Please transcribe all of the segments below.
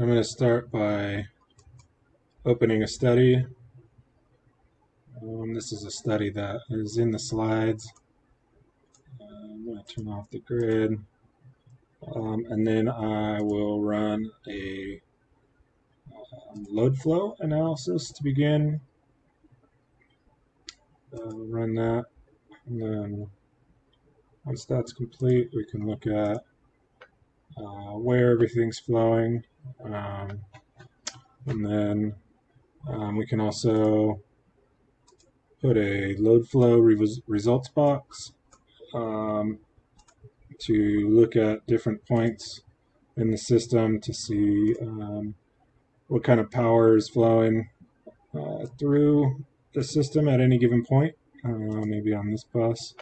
I'm going to start by opening a study. This is a study that is in the slides. I'm going to turn off the grid. And then I will run a load flow analysis to begin. Run that. And then once that's complete, we can look at where everything's flowing. And then we can also put a load flow results box to look at different points in the system to see what kind of power is flowing through the system at any given point, maybe on this bus.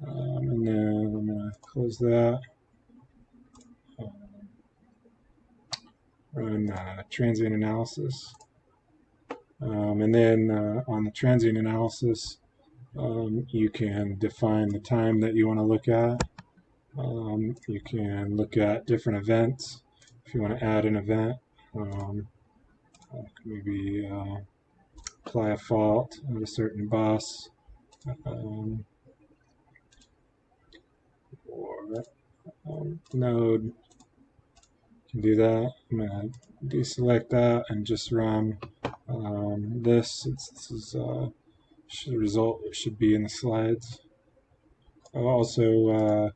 And then I'm going to close that. Run transient analysis. And then on the transient analysis, you can define the time that you want to look at. You can look at different events. If you want to add an event, maybe apply a fault at a certain bus, or node. You can do that. I'm going to deselect that and just run this. This is the result should be in the slides. Also,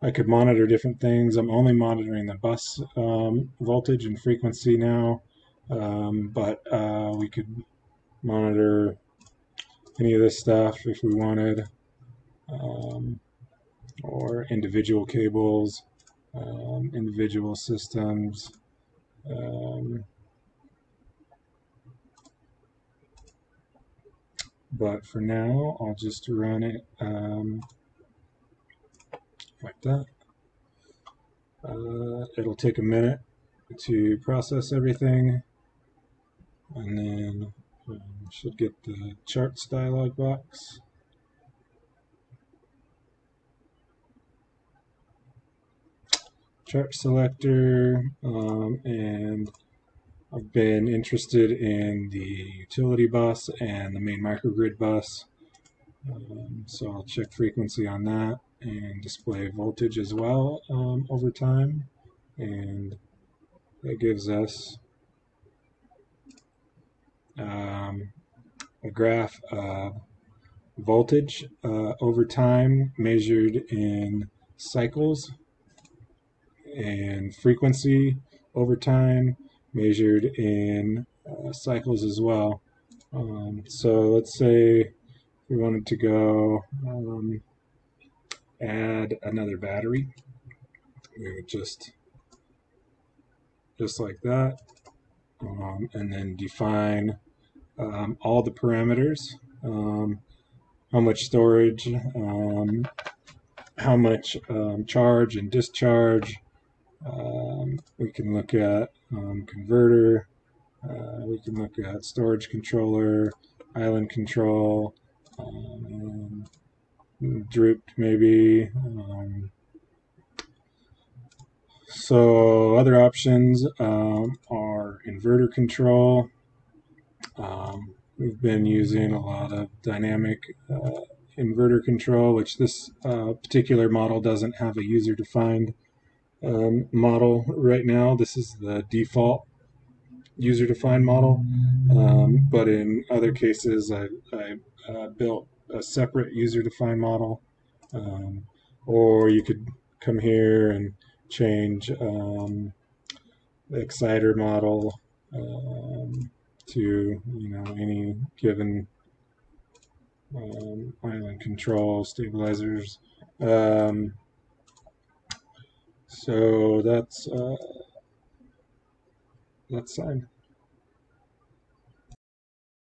I could monitor different things. I'm only monitoring the bus voltage and frequency now, but we could monitor any of this stuff if we wanted, or individual cables, individual systems. But for now, I'll just run it like that. It'll take a minute to process everything, and then should get the charts dialog box. Chart selector, and I've been interested in the utility bus and the main microgrid bus, so I'll check frequency on that and display voltage as well over time, and that gives us a graph of voltage over time measured in cycles, and frequency over time measured in cycles as well. So let's say we wanted to go add another battery. We would just like that, and then define all the parameters, how much storage, how much charge and discharge. We can look at converter, we can look at storage controller, island control, drooped maybe. So other options are inverter control. We've been using a lot of dynamic inverter control, which this particular model doesn't have a user-defined model right now. This is the default user-defined model, but in other cases I built a separate user-defined model, or you could come here and change the exciter model to any given island control stabilizers. So that's fine.